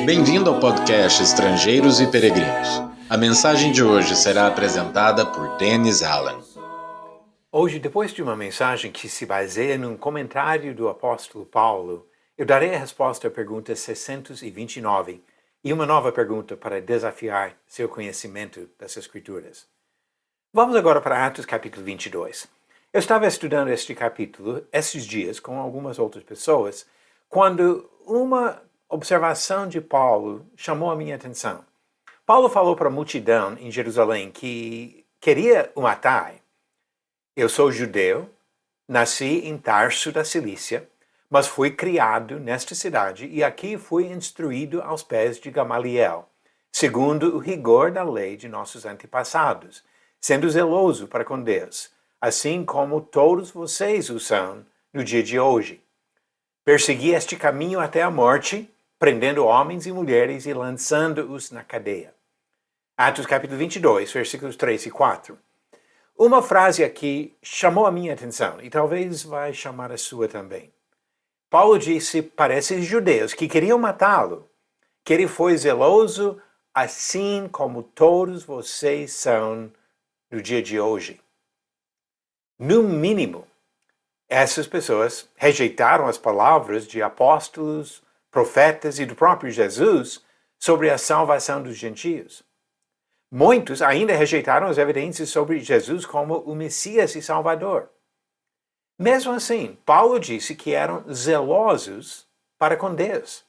Bem-vindo ao podcast Estrangeiros e Peregrinos. A mensagem de hoje será apresentada por Dennis Allen. Hoje, depois de uma mensagem que se baseia num comentário do apóstolo Paulo, eu darei a resposta à pergunta 629 e uma nova pergunta para desafiar seu conhecimento das Escrituras. Vamos agora para Atos capítulo 22. Eu estava estudando este capítulo esses dias com algumas outras pessoas, quando uma observação de Paulo chamou a minha atenção. Paulo falou para a multidão em Jerusalém que queria o matar. Eu sou judeu, nasci em Tarso da Cilícia, mas fui criado nesta cidade e aqui fui instruído aos pés de Gamaliel, segundo o rigor da lei de nossos antepassados, sendo zeloso para com Deus, assim como todos vocês o são no dia de hoje. Persegui este caminho até a morte, prendendo homens e mulheres e lançando-os na cadeia. Atos capítulo 22, versículos 3 e 4. Uma frase aqui chamou a minha atenção e talvez vai chamar a sua também. Paulo disse para esses judeus que queriam matá-lo, que ele foi zeloso assim como todos vocês são no dia de hoje. No mínimo, essas pessoas rejeitaram as palavras de apóstolos, profetas e do próprio Jesus sobre a salvação dos gentios. Muitos ainda rejeitaram as evidências sobre Jesus como o Messias e Salvador. Mesmo assim, Paulo disse que eram zelosos para com Deus.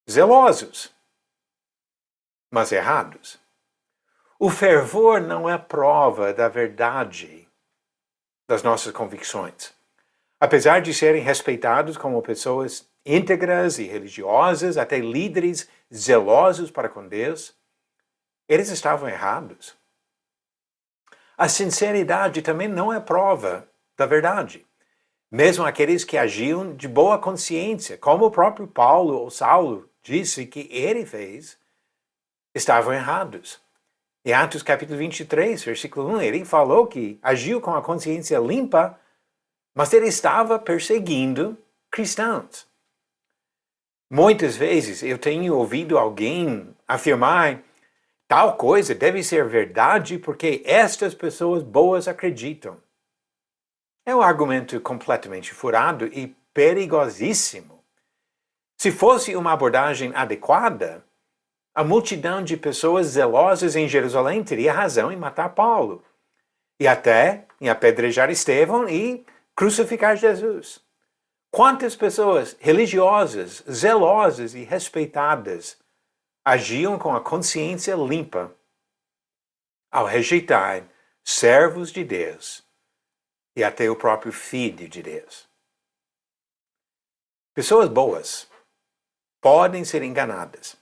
Zelosos, mas errados. O fervor não é prova da verdade das nossas convicções. Apesar de serem respeitados como pessoas íntegras e religiosas, até líderes zelosos para com Deus, eles estavam errados. A sinceridade também não é prova da verdade. Mesmo aqueles que agiam de boa consciência, como o próprio Paulo ou Saulo disse que ele fez, estavam errados. Em Atos capítulo 23, versículo 1, ele falou que agiu com a consciência limpa, mas ele estava perseguindo cristãos. Muitas vezes eu tenho ouvido alguém afirmar tal coisa deve ser verdade porque estas pessoas boas acreditam. É um argumento completamente furado e perigosíssimo. Se fosse uma abordagem adequada, a multidão de pessoas zelosas em Jerusalém teria razão em matar Paulo, e até em apedrejar Estevão e crucificar Jesus. Quantas pessoas religiosas, zelosas e respeitadas agiam com a consciência limpa ao rejeitar servos de Deus e até o próprio Filho de Deus. Pessoas boas podem ser enganadas,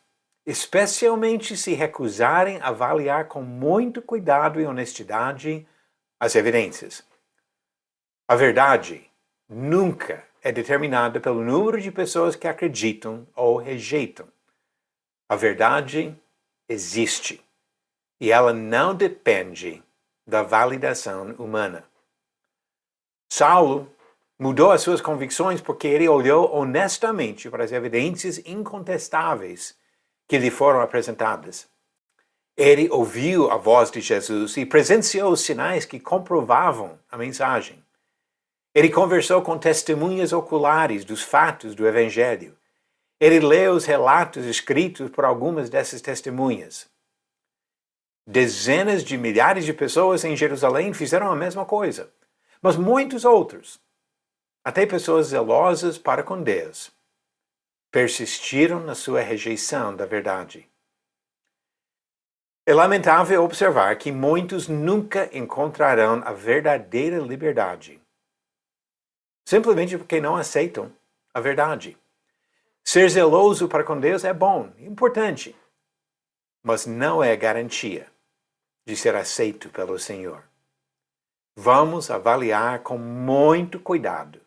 especialmente se recusarem a avaliar com muito cuidado e honestidade as evidências. A verdade nunca é determinada pelo número de pessoas que acreditam ou rejeitam. A verdade existe e ela não depende da validação humana. Saulo mudou as suas convicções porque ele olhou honestamente para as evidências incontestáveis que lhe foram apresentadas. Ele ouviu a voz de Jesus e presenciou os sinais que comprovavam a mensagem. Ele conversou com testemunhas oculares dos fatos do Evangelho. Ele leu os relatos escritos por algumas dessas testemunhas. Dezenas de milhares de pessoas em Jerusalém fizeram a mesma coisa, mas muitos outros, até pessoas zelosas para com Deus, persistiram na sua rejeição da verdade. É lamentável observar que muitos nunca encontrarão a verdadeira liberdade, simplesmente porque não aceitam a verdade. Ser zeloso para com Deus é bom, importante, mas não é garantia de ser aceito pelo Senhor. Vamos avaliar com muito cuidado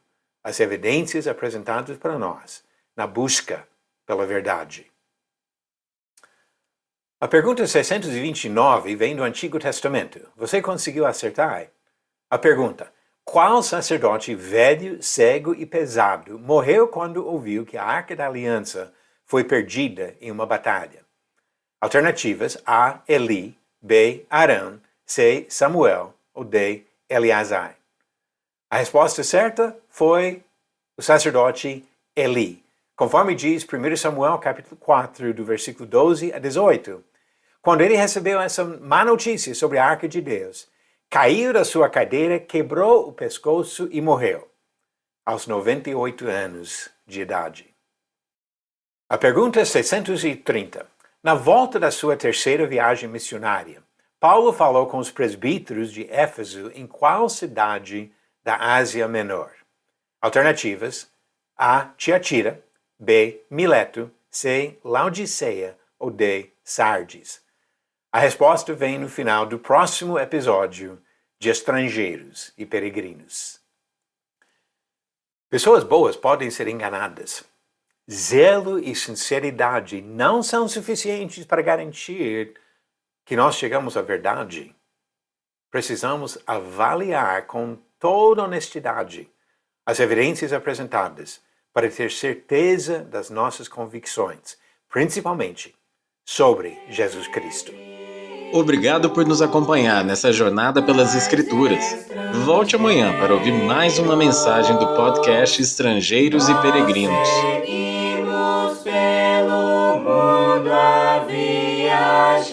as evidências apresentadas para nós na busca pela verdade. A pergunta 629 vem do Antigo Testamento. Você conseguiu acertar? A pergunta: qual sacerdote velho, cego e pesado morreu quando ouviu que a Arca da Aliança foi perdida em uma batalha? Alternativas: A. Eli, B. Arão, C. Samuel ou D. Eleazar. A resposta certa foi o sacerdote Eli. Conforme diz 1 Samuel capítulo 4, do versículo 12 a 18. Quando ele recebeu essa má notícia sobre a arca de Deus, caiu da sua cadeira, quebrou o pescoço e morreu, aos 98 anos de idade. A pergunta 630. Na volta da sua terceira viagem missionária, Paulo falou com os presbíteros de Éfeso em qual cidade da Ásia Menor? Alternativas: A. Tiatira, B. Mileto, C. Laodiceia ou D. Sardes. A resposta vem no final do próximo episódio de Estrangeiros e Peregrinos. Pessoas boas podem ser enganadas. Zelo e sinceridade não são suficientes para garantir que nós chegamos à verdade. Precisamos avaliar com toda honestidade as evidências apresentadas para ter certeza das nossas convicções, principalmente sobre Jesus Cristo. Obrigado por nos acompanhar nessa jornada pelas Escrituras. Volte amanhã para ouvir mais uma mensagem do podcast Estrangeiros e Peregrinos. Seguimos pelo mundo a viajar.